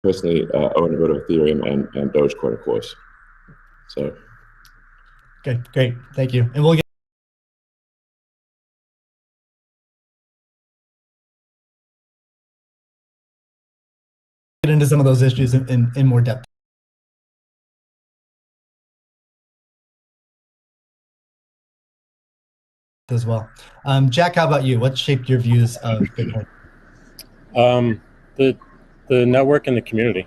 personally own a bit of Ethereum and Dogecoin, of course. So. Okay, great. Thank you. And we'll get into some of those issues in more depth as well. Jack, how about you? What shaped your views of Bitcoin? The the network and the community.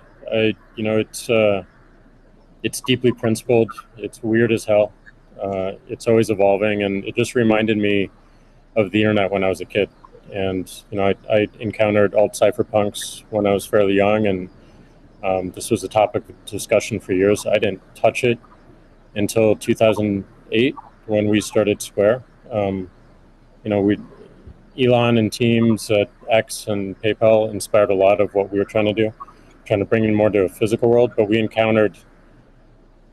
It's deeply principled. It's weird as hell. It's always evolving, and it just reminded me of the internet when I was a kid. And I encountered alt cypherpunks when I was fairly young, and this was a topic of discussion for years. I didn't touch it until 2008 when we started Square. We Elon and teams at X and PayPal inspired a lot of what we were trying to do, trying to bring in more to a physical world. But we encountered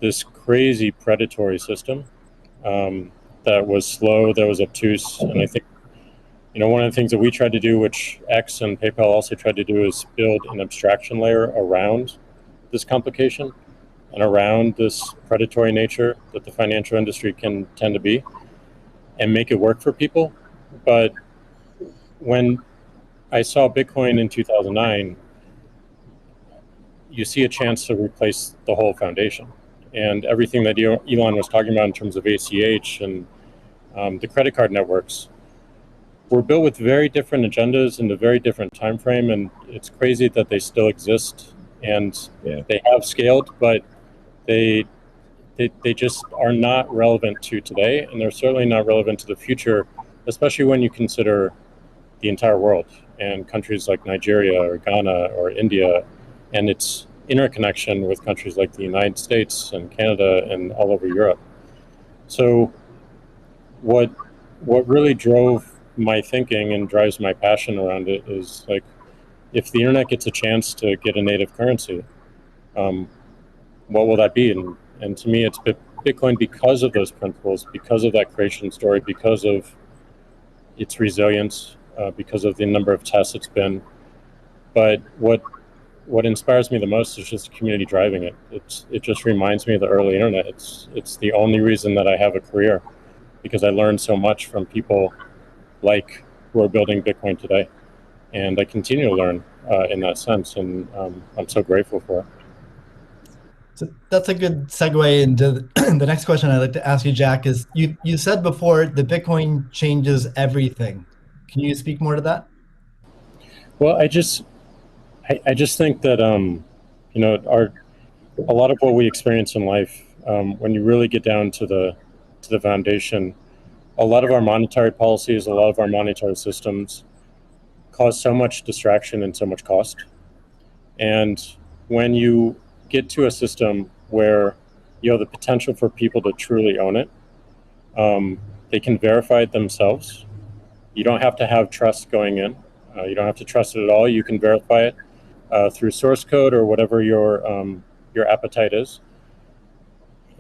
this crazy predatory system that was slow, that was obtuse, and I think one of the things that we tried to do, which X and PayPal also tried to do, is build an abstraction layer around this complication and around this predatory nature that the financial industry can tend to be, and make it work for people. But when I saw Bitcoin in 2009, you see a chance to replace the whole foundation. And everything that Elon was talking about in terms of ACH and the credit card networks were built with very different agendas in a very different time frame. And it's crazy that they still exist, and they have scaled, but they just are not relevant to today, and they're certainly not relevant to the future, especially when you consider the entire world and countries like Nigeria or Ghana or India, and its interconnection with countries like the United States and Canada and all over Europe. So what really drove my thinking and drives my passion around it is, like, if the internet gets a chance to get a native currency, what will that be? And to me, it's Bitcoin, because of those principles, because of that creation story, because of its resilience, because of the number of tests it's been. But what inspires me the most is just the community driving it. It just reminds me of the early internet. It's the only reason that I have a career, because I learned so much from people like who are building Bitcoin today, and I continue to learn in that sense, and I'm so grateful for it. So that's a good segue into the next question I'd like to ask you, Jack. Is you said before the Bitcoin changes everything. Can you speak more to that? Well, I just think that a lot of what we experience in life, when you really get down to the foundation, a lot of our monetary policies, a lot of our monetary systems cause so much distraction and so much cost. And when you get to a system where you have the potential for people to truly own it, they can verify it themselves. You don't have to have trust going in. You don't have to trust it at all. You can verify it through source code or whatever your appetite is,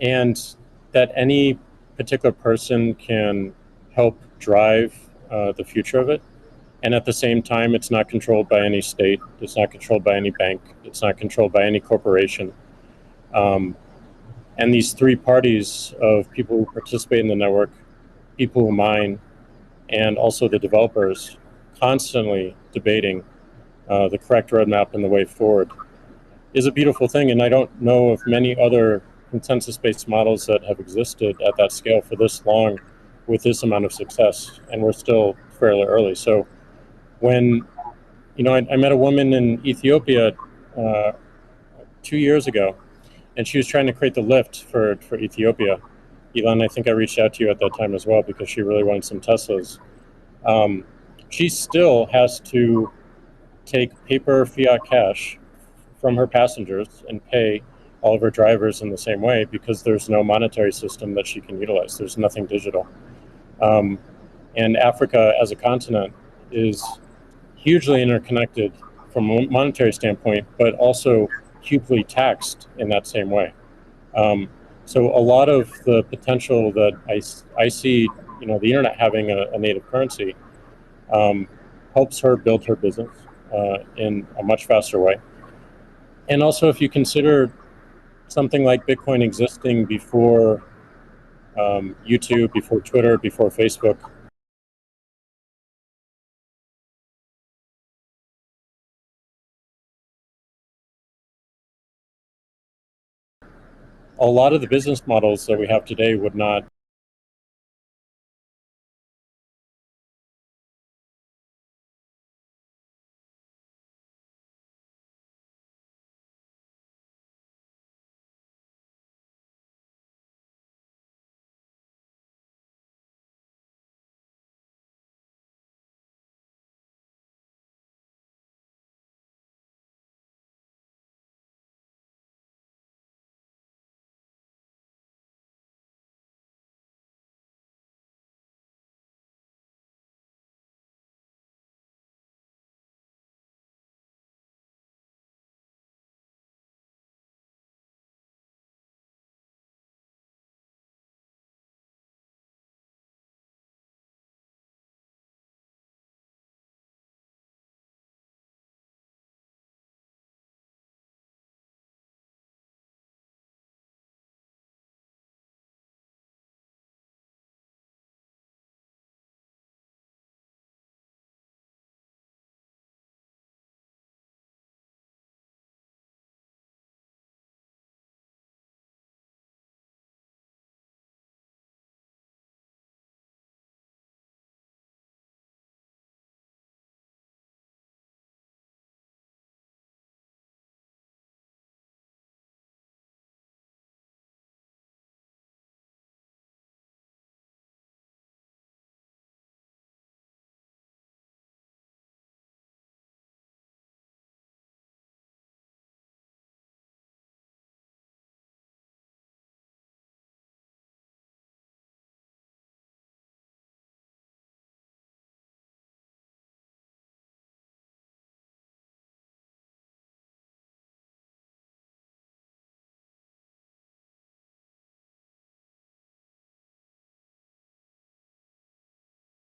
and that any particular person can help drive the future of it. And at the same time, it's not controlled by any state. It's not controlled by any bank. It's not controlled by any corporation. Um, and these three parties of people who participate in the network, people who mine, and also the developers, constantly debating the correct roadmap and the way forward, is a beautiful thing. And I don't know of many other consensus-based models that have existed at that scale for this long with this amount of success. And we're still fairly early. So when I met a woman in Ethiopia 2 years ago, and she was trying to create the lift for Ethiopia. Elon, I think I reached out to you at that time as well, because she really wanted some Teslas. She still has to take paper fiat cash from her passengers and pay all of her drivers in the same way, because there's no monetary system that she can utilize. There's nothing digital. And Africa as a continent is hugely interconnected from a monetary standpoint, but also hugely taxed in that same way. So a lot of the potential that I see, the internet having a native currency, helps her build her business in a much faster way. And also, if you consider something like Bitcoin existing before YouTube, before Twitter, before Facebook, a lot of the business models that we have today would not.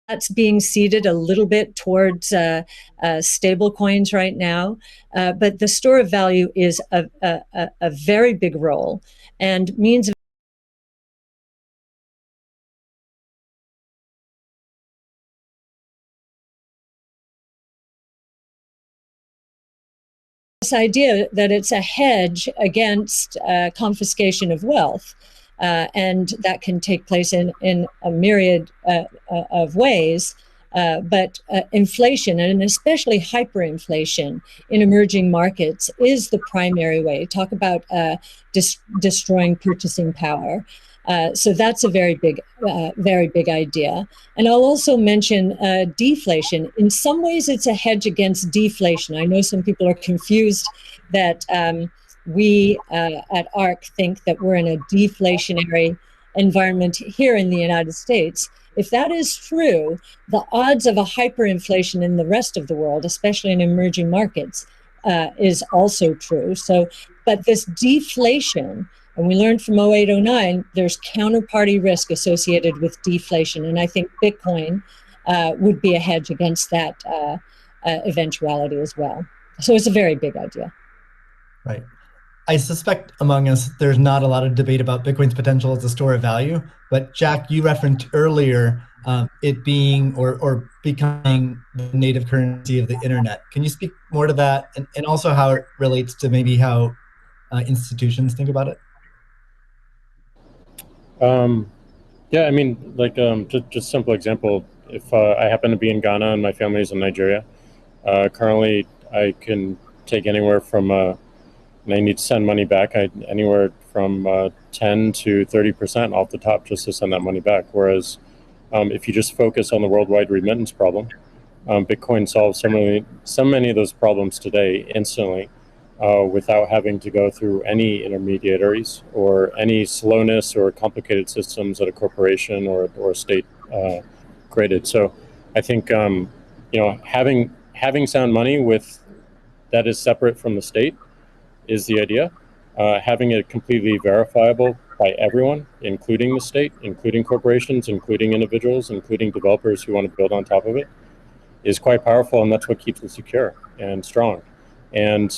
That's being seeded a little bit towards stable coins right now, but the store of value is a very big role and means of this idea that it's a hedge against confiscation of wealth. And that can take place in a myriad of ways. But inflation, and especially hyperinflation in emerging markets, is the primary way. Talk about destroying purchasing power. So that's a very big idea. And I'll also mention deflation. In some ways, it's a hedge against deflation. I know some people are confused that we at ARC think that we're in a deflationary environment here in the United States. If that is true, the odds of a hyperinflation in the rest of the world, especially in emerging markets, is also true. So, but this deflation, and we learned from 0809, there's counterparty risk associated with deflation. And I think Bitcoin would be a hedge against that eventuality as well. So it's a very big idea. Right. I suspect among us, there's not a lot of debate about Bitcoin's potential as a store of value. But Jack, you referenced earlier it being or becoming the native currency of the internet. Can you speak more to that, and also how it relates to maybe how institutions think about it? Yeah, I mean, like just simple example. If I happen to be in Ghana and my family's in Nigeria, currently I can take anywhere from and I need to send money back, anywhere from 10 to 30% off the top just to send that money back. Whereas if you just focus on the worldwide remittance problem, Bitcoin solves so many of those problems today instantly without having to go through any intermediaries or any slowness or complicated systems that a corporation or a state created. So I think having sound money that is separate from the state is the idea. Having it completely verifiable by everyone, including the state, including corporations, including individuals, including developers who want to build on top of it, is quite powerful, and that's what keeps it secure and strong. And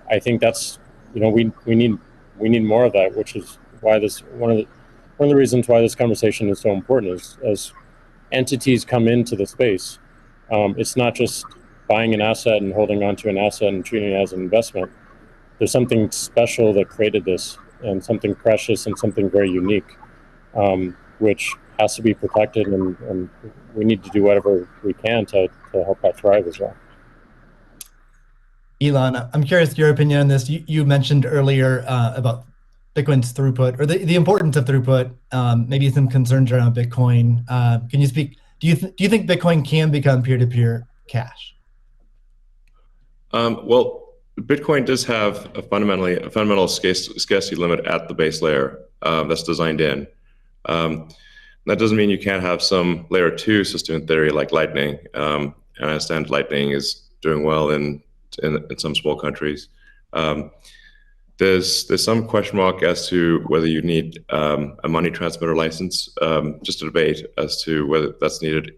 I think that's we need more of that, which is why this one of the reasons why this conversation is so important is as entities come into the space, it's not just buying an asset and holding on to an asset and treating it as an investment. There's something special that created this, and something precious and something very unique, which has to be protected, and we need to do whatever we can to help that thrive as well. Elon, I'm curious your opinion on this. You mentioned earlier about Bitcoin's throughput, or the importance of throughput, maybe some concerns around Bitcoin. Can you speak? Do you think Bitcoin can become peer-to-peer cash? Well, Bitcoin does have a fundamental scarcity limit at the base layer that's designed in. That doesn't mean you can't have some layer 2 system in theory like Lightning. And I understand Lightning is doing well in some small countries. There's some question mark as to whether you need a money transmitter license. Just a debate as to whether that's needed,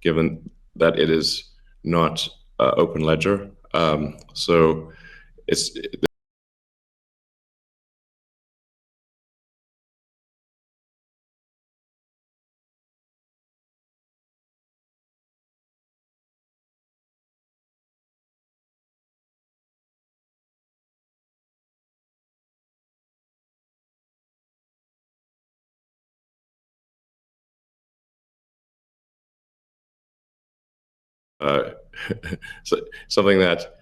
given that it is not open ledger. So it's something that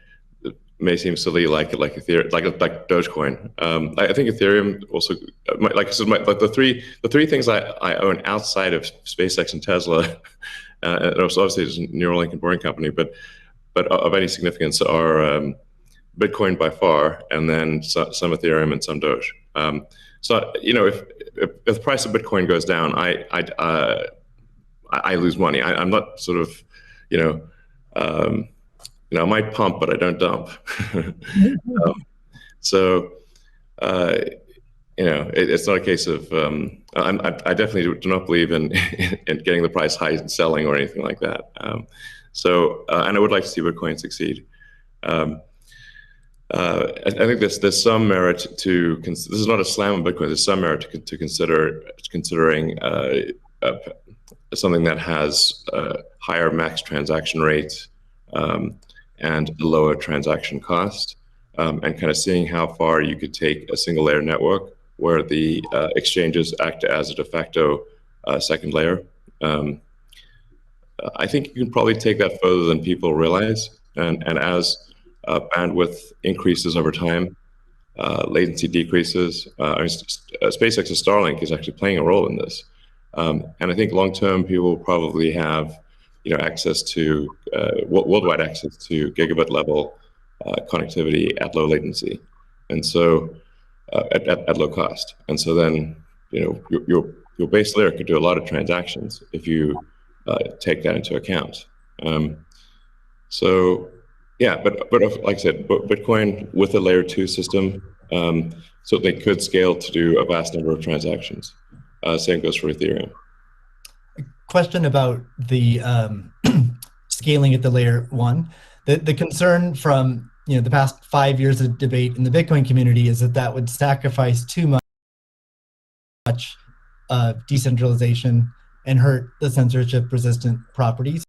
may seem silly, like Ethereum, like Dogecoin. I think Ethereum also, like I said, the three things I own outside of SpaceX and Tesla, and also obviously it's a Neuralink and Boring Company, but of any significance are Bitcoin by far, and then some Ethereum and some Doge. So if the price of Bitcoin goes down, I lose money. I'm not sort of, I might pump, but I don't dump. So, it's not a case of, I definitely do not believe in getting the price high and selling or anything like that. And I would like to see Bitcoin succeed. I think there's some merit to, this is not a slam on Bitcoin, there's some merit to considering something that has higher max transaction rates and a lower transaction cost, and kind of seeing how far you could take a single layer network where the exchanges act as a de facto second layer. I think you can probably take that further than people realize, and as bandwidth increases over time, latency decreases. SpaceX's Starlink is actually playing a role in this. And I think long-term, people will probably have, access to worldwide access to gigabit level connectivity at low latency, and so at low cost. And so then, your base layer could do a lot of transactions if you take that into account. So yeah, but like I said, Bitcoin with a layer 2 system, so they could scale to do a vast number of transactions. Same goes for Ethereum. Question about the scaling at the layer 1. The concern from the past 5 years of debate in the Bitcoin community is that would sacrifice too much decentralization and hurt the censorship-resistant properties.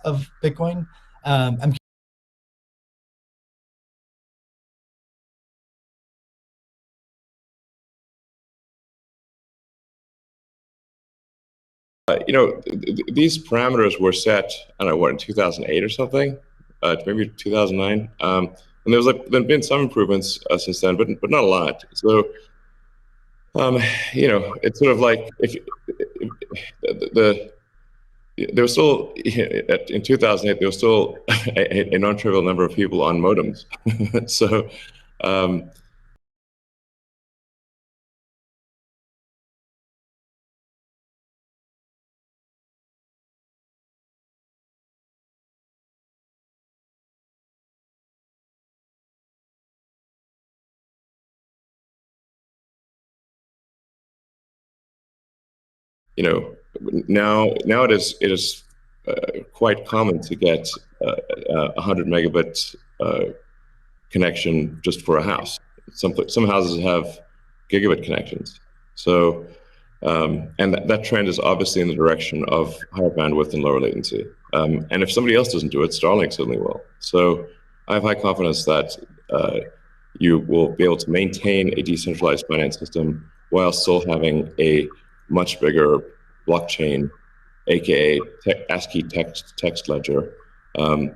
Of Bitcoin. I'm these parameters were set, I don't know, what, in 2008 or something, maybe 2009. And there've been some improvements since then, but not a lot. So, it's sort of like if there was still in 2008 there was still a non-trivial number of people on modems. So. Now it is quite common to get a 100 megabit connection just for a house. Some houses have gigabit connections. So, and that trend is obviously in the direction of higher bandwidth and lower latency. And if somebody else doesn't do it, Starlink certainly will. So I have high confidence that you will be able to maintain a decentralized finance system while still having a much bigger blockchain, aka ASCII text ledger, a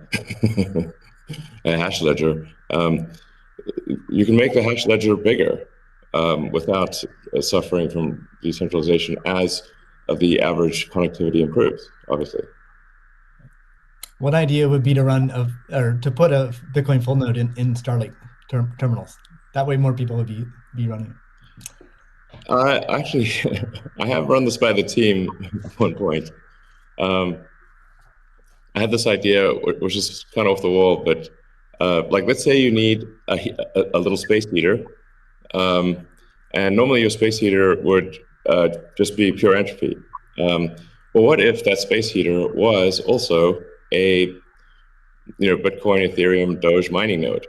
hash ledger. You can make the hash ledger bigger without suffering from decentralization as the average connectivity improves, obviously. One idea would be to to put a Bitcoin full node in Starlink terminals. That way more people would be running it. Actually, I have run this by the team at one point. I had this idea, which is kind of off the wall, but like, let's say you need a little space heater, and normally your space heater would just be pure entropy. Well, what if that space heater was also a Bitcoin, Ethereum, Doge mining node?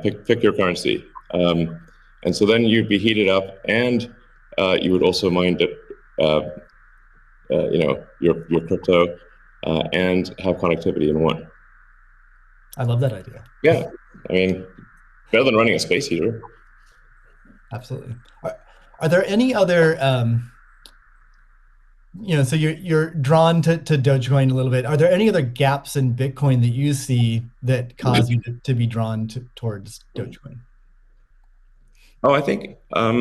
Pick your currency, and so then you'd be heated up, and you would also mine your crypto and have connectivity in one. I love that idea. Yeah, I mean, better than running a space heater. Absolutely. Are there any other, so you're drawn to Dogecoin a little bit. Are there any other gaps in Bitcoin that you see that cause you to be drawn towards Dogecoin? Oh, I think, I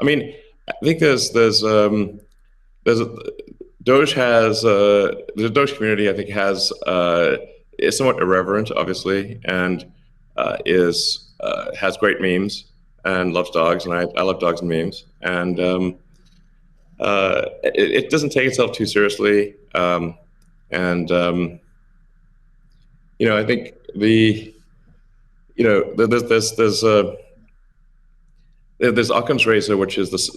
mean, I think there's Doge has the Doge community, I think, is somewhat irreverent, obviously, and has great memes and loves dogs, and I love dogs and memes, and it doesn't take itself too seriously, and I think there's Occam's razor, which is the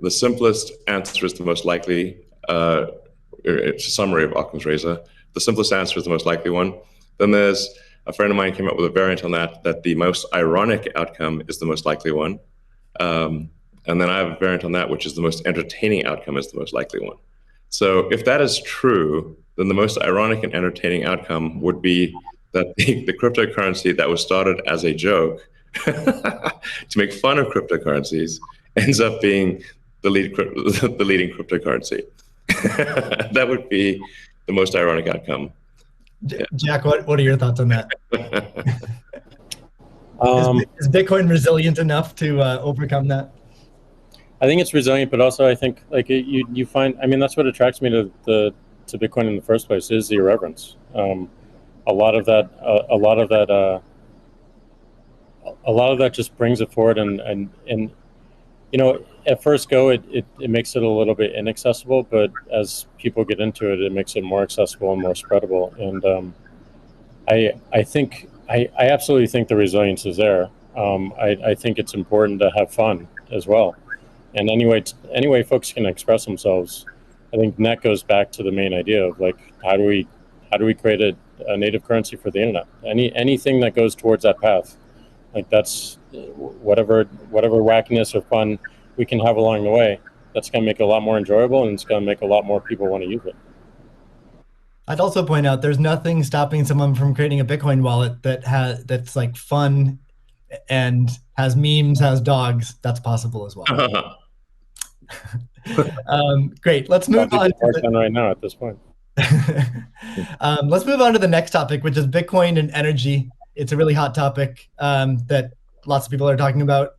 simplest answer is the most likely. It's a summary of Occam's razor. The simplest answer is the most likely one. Then there's a friend of mine came up with a variant on that the most ironic outcome is the most likely one. And then I have a variant on that, which is the most entertaining outcome is the most likely one. So if that is true, then the most ironic and entertaining outcome would be that the cryptocurrency that was started as a joke to make fun of cryptocurrencies ends up being the leading cryptocurrency. That would be the most ironic outcome. Jack, what are your thoughts on that? Is Bitcoin resilient enough to overcome that? I think it's resilient, but also I think like you find, I mean, that's what attracts me to Bitcoin in the first place is the irreverence. A lot of that just brings it forward, and at first go it makes it a little bit inaccessible, but as people get into it, it makes it more accessible and more spreadable. And I absolutely think the resilience is there. I think it's important to have fun as well. And anyway folks can express themselves. I think that goes back to the main idea of like how do we create a native currency for the internet? Anything that goes towards that path, like that's whatever wackiness or fun we can have along the way. That's going to make it a lot more enjoyable, and it's going to make a lot more people want to use it. I'd also point out there's nothing stopping someone from creating a Bitcoin wallet that's like fun and has memes, has dogs. That's possible as well. Great. Let's move on. Work done right now at this point. Let's move on to the next topic, which is Bitcoin and energy. It's a really hot topic that lots of people are talking about.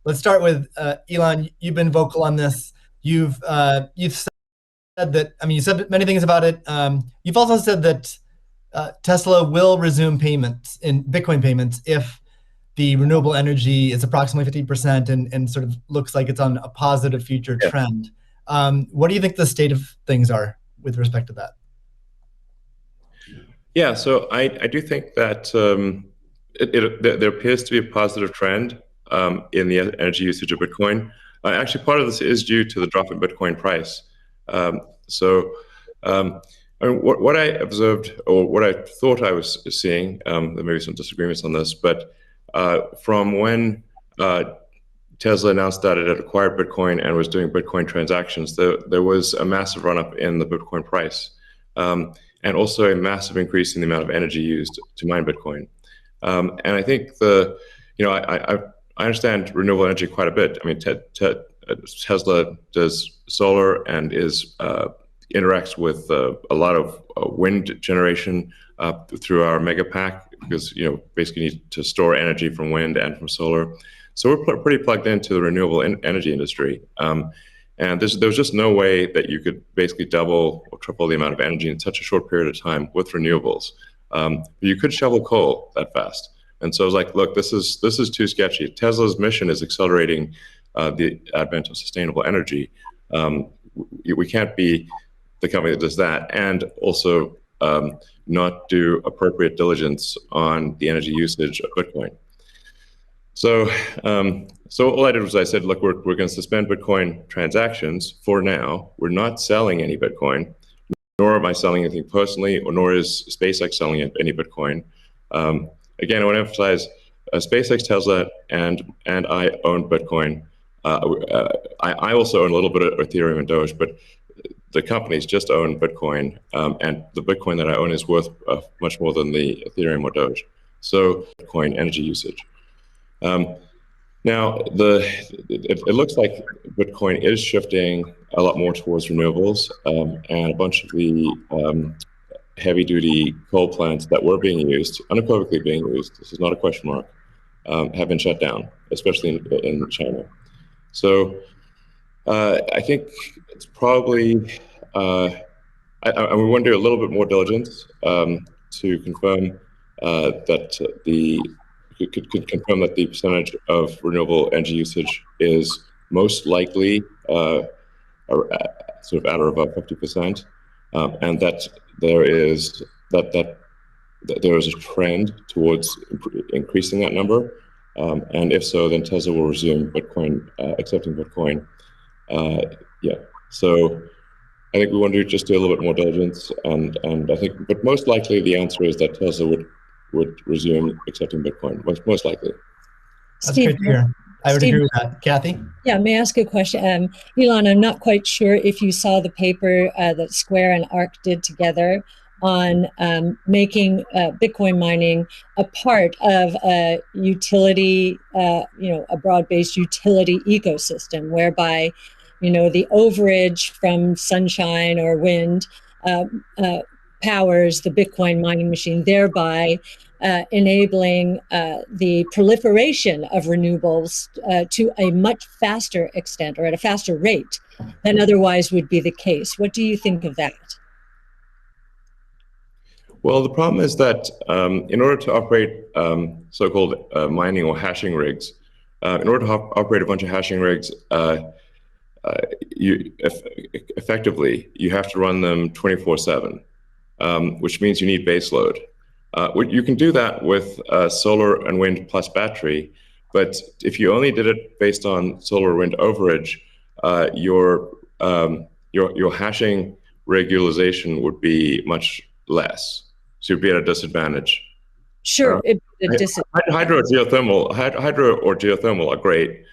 Let's start with Elon. You've been vocal on this. You've said that. I mean, you said many things about it. You've also said that Tesla will resume payments in Bitcoin payments if the renewable energy is approximately 50% and sort of looks like it's on a positive future trend. What do you think the state of things are with respect to that? Yeah, so I do think that there appears to be a positive trend in the energy usage of Bitcoin. Actually, part of this is due to the drop in Bitcoin price. I mean, what I observed, or what I thought I was seeing, there may be some disagreements on this, but from when Tesla announced that it had acquired Bitcoin and was doing Bitcoin transactions, there was a massive run-up in the Bitcoin price, and also a massive increase in the amount of energy used to mine Bitcoin. And I think I understand renewable energy quite a bit. I mean, Tesla does solar and interacts with a lot of wind generation through our mega pack, because basically need to store energy from wind and from solar. So we're pretty plugged into the renewable energy industry. And there's just no way that you could basically double or triple the amount of energy in such a short period of time with renewables. You could shovel coal that fast. And so I was like, look, this is too sketchy. Tesla's mission is accelerating the advent of sustainable energy. We can't be the company that does that and also not do appropriate diligence on the energy usage of Bitcoin. So all I did was I said, look, we're going to suspend Bitcoin transactions for now. We're not selling any Bitcoin, nor am I selling anything personally, or nor is SpaceX selling any Bitcoin. Again, I want to emphasize SpaceX, Tesla, and I own Bitcoin. I also own a little bit of Ethereum and Doge, but the companies just own Bitcoin, and the Bitcoin that I own is worth much more than the Ethereum or Doge. So Bitcoin energy usage. Now, it looks like Bitcoin is shifting a lot more towards renewables, and a bunch of the heavy-duty coal plants that were being used, unequivocally being used, this is not a question mark, have been shut down, especially in China. So I think it's probably, we want to do a little bit more diligence to confirm could confirm that the percentage of renewable energy usage is most likely sort of at or above 50%, and that there is a trend towards increasing that number. And if so, then Tesla will resume Bitcoin, accepting Bitcoin. So I think we want to just do a little bit more diligence, and I think, but most likely the answer is that Tesla would resume accepting Bitcoin, most likely. That's great to hear. I would agree with that. Cathie? Yeah, may I ask a question? Elon, I'm not quite sure if you saw the paper that Square and ARC did together on making Bitcoin mining a part of a utility, a broad-based utility ecosystem, whereby, the overage from sunshine or wind powers the Bitcoin mining machine, thereby enabling the proliferation of renewables to a much faster extent, or at a faster rate than otherwise would be the case. What do you think of that? Well, the problem is that in order to operate so-called mining or hashing rigs, in order to operate a bunch of hashing rigs, effectively, you have to run them 24/7, which means you need base load. You can do that with solar and wind plus battery, but if you only did it based on solar wind overage, your hashing rig utilization would be much less. So you'd be at a disadvantage. Sure, hydro or geothermal are great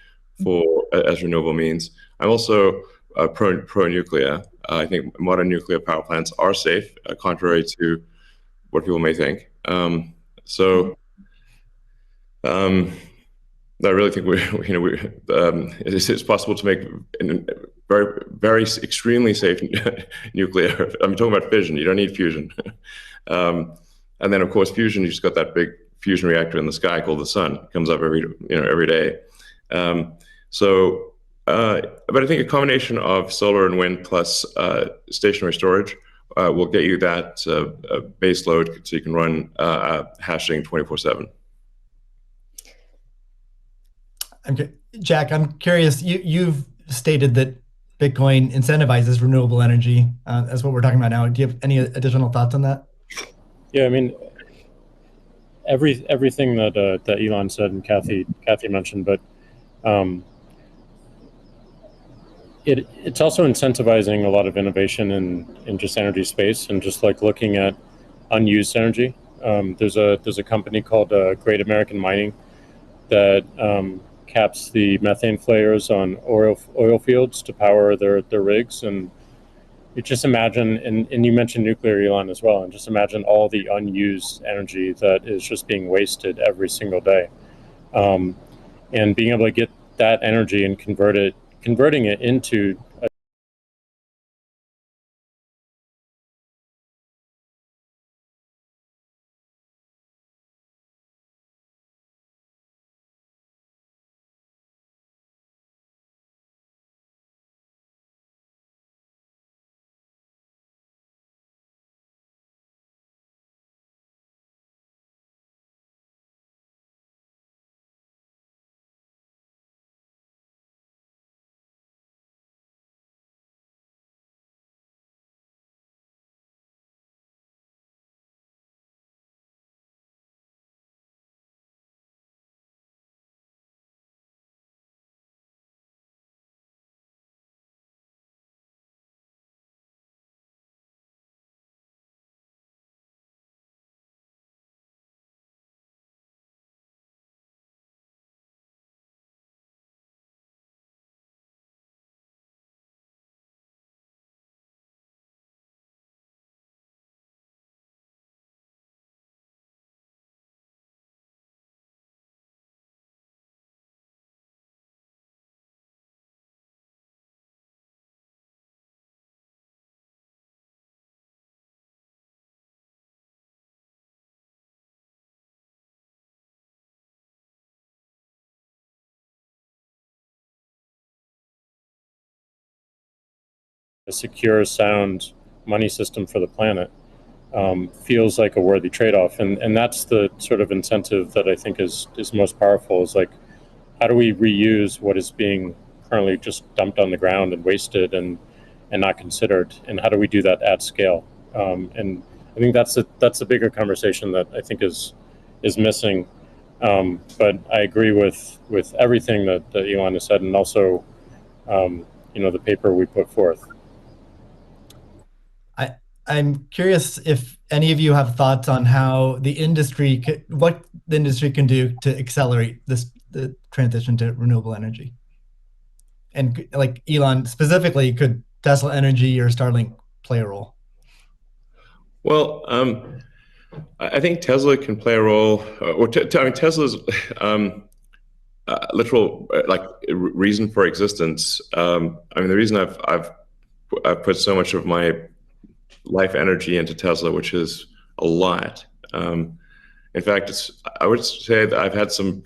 as renewable means. I'm also pro nuclear. I think modern nuclear power plants are safe, contrary to what people may think. I really think it's possible to make very, very extremely safe nuclear. I'm talking about fission. You don't need fusion. And then, of course, fusion. You just got that big fusion reactor in the sky called the sun. It comes up every day. But I think a combination of solar and wind plus stationary storage will get you that base load, so you can run hashing 24/7. Jack, I'm curious. You've stated that Bitcoin incentivizes renewable energy. That's what we're talking about now. Do you have any additional thoughts on that? Yeah, I mean, everything that Elon said and Cathie mentioned, but it's also incentivizing a lot of innovation in just energy space, and just like looking at unused energy. There's a company called Great American Mining that caps the methane flares on oil fields to power their rigs. And you just imagine, and you mentioned nuclear, Elon, as well, and just imagine all the unused energy that is just being wasted every single day. And being able to get that energy and converting it into a secure, sound money system for the planet, feels like a worthy trade-off. And that's the sort of incentive that I think is most powerful, is like, how do we reuse what is being currently just dumped on the ground and wasted and not considered, and how do we do that at scale? And I think that's a bigger conversation that I think is missing. But I agree with everything that Elon has said, and also the paper we put forth. I'm curious if any of you have thoughts on how what the industry can do to accelerate the transition to renewable energy. And like Elon specifically, could Tesla Energy or Starlink play a role? Well, I think Tesla can play a role. Tesla's literal reason for existence. The reason I've put so much of my life energy into Tesla, which is a lot. In fact, I would say that I've had some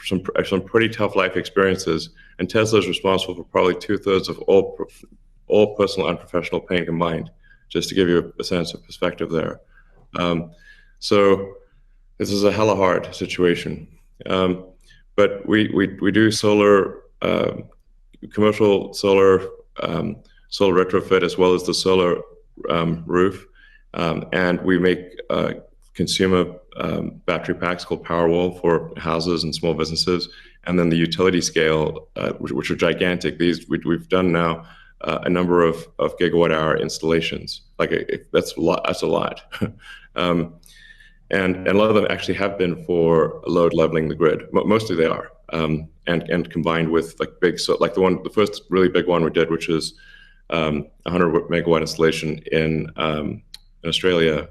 pretty tough life experiences, and Tesla is responsible for probably 2/3 of all personal and professional pain combined. Just to give you a sense of perspective there. So this is a hella hard situation. But we do solar, commercial solar, solar retrofit, as well as the solar roof, and we make consumer battery packs called Powerwall for houses and small businesses, and then the utility scale, which are gigantic. These we've done now a number of gigawatt-hour installations. That's a lot. That's a lot. And a lot of them actually have been for load leveling the grid. Mostly they are, and combined with the first really big one we did, which is 100 megawatt installation in Australia.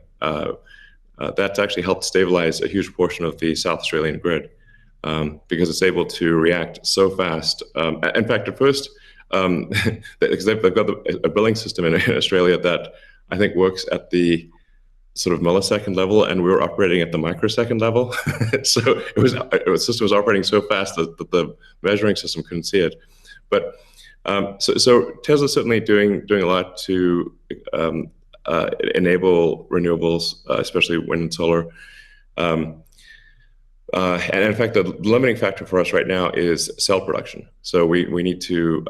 That's actually helped stabilize a huge portion of the South Australian grid. because it's able to react so fast. In fact, at first, because they've got a billing system in Australia that I think works at the sort of millisecond level, and we were operating at the microsecond level. So the system was operating so fast that the measuring system couldn't see it. But so Tesla's certainly doing a lot to enable renewables, especially wind and solar. And in fact, the limiting factor for us right now is cell production. So we need to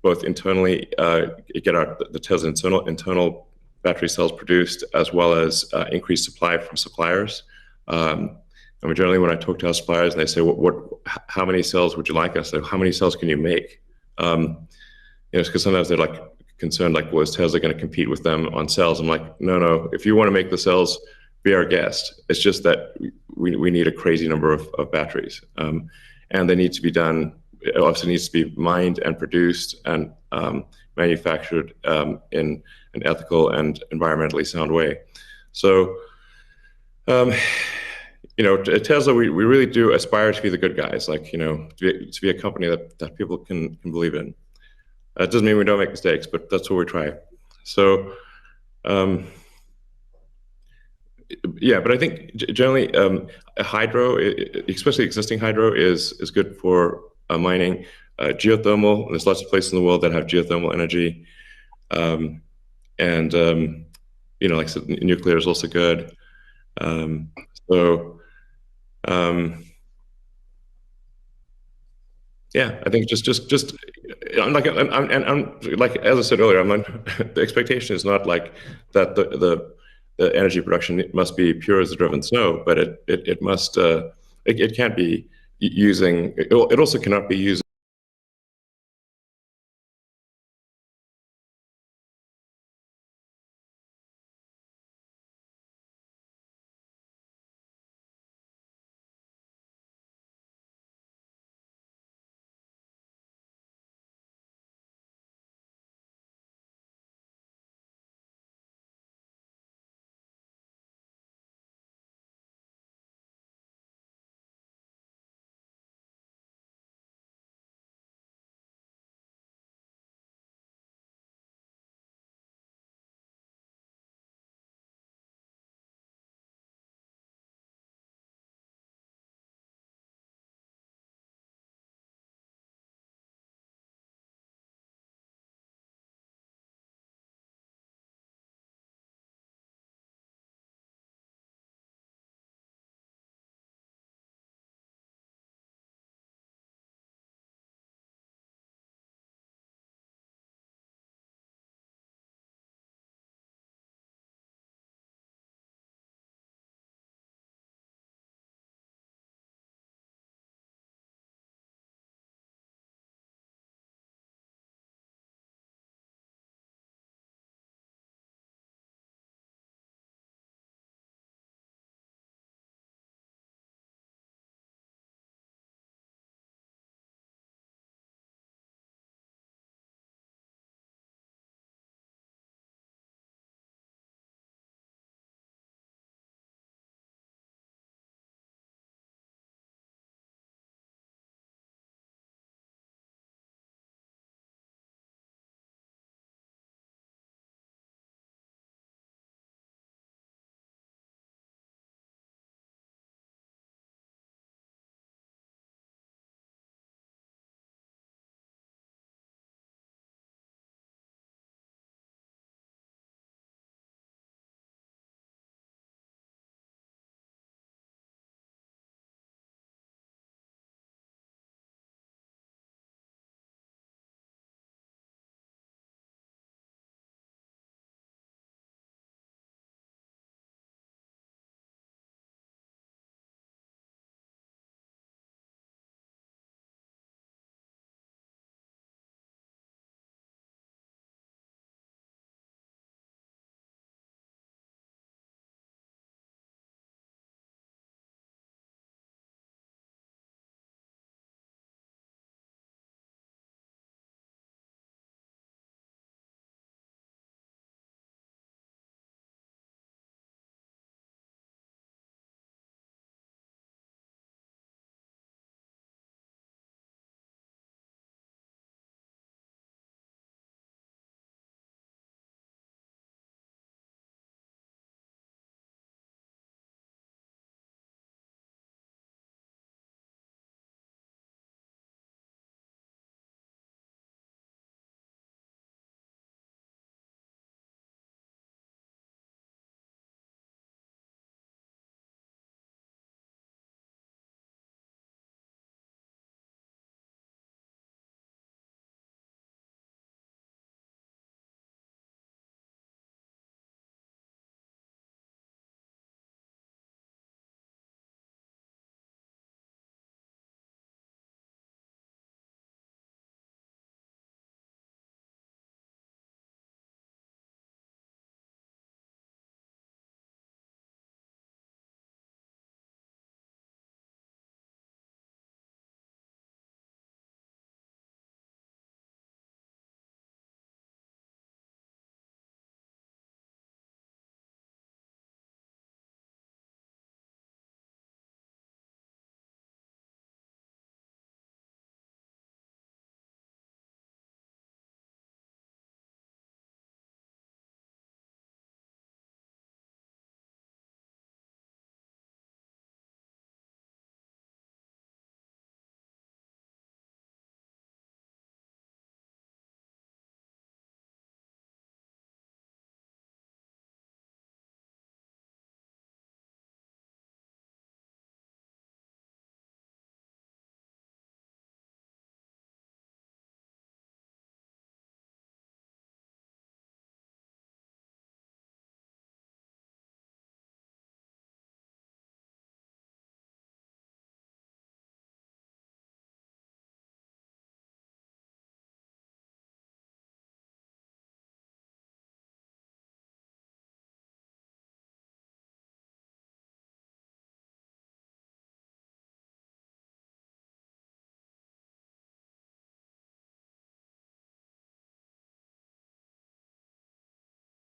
both internally get the Tesla internal battery cells produced, as well as increase supply from suppliers. I mean, generally, when I talk to our suppliers and they say, how many cells would you like us? How many cells can you make? Because sometimes they're like concerned, like, well, is Tesla going to compete with them on cells? I'm like, no. If you want to make the cells, be our guest. It's just that we need a crazy number of batteries, and they need to be done. It also needs to be mined and produced and manufactured in an ethical and environmentally sound way. So, at Tesla, we really do aspire to be the good guys, like, to be a company that people can believe in. It doesn't mean we don't make mistakes, but that's what we try. So, yeah, but I think generally hydro, especially existing hydro, is good for mining. Geothermal, there's lots of places in the world that have geothermal energy. Like I said, nuclear is also good. Yeah, I think just I'm like as I said earlier, the expectation is not like that the energy production must be pure as the driven snow, but it must it can't be using. It also cannot be using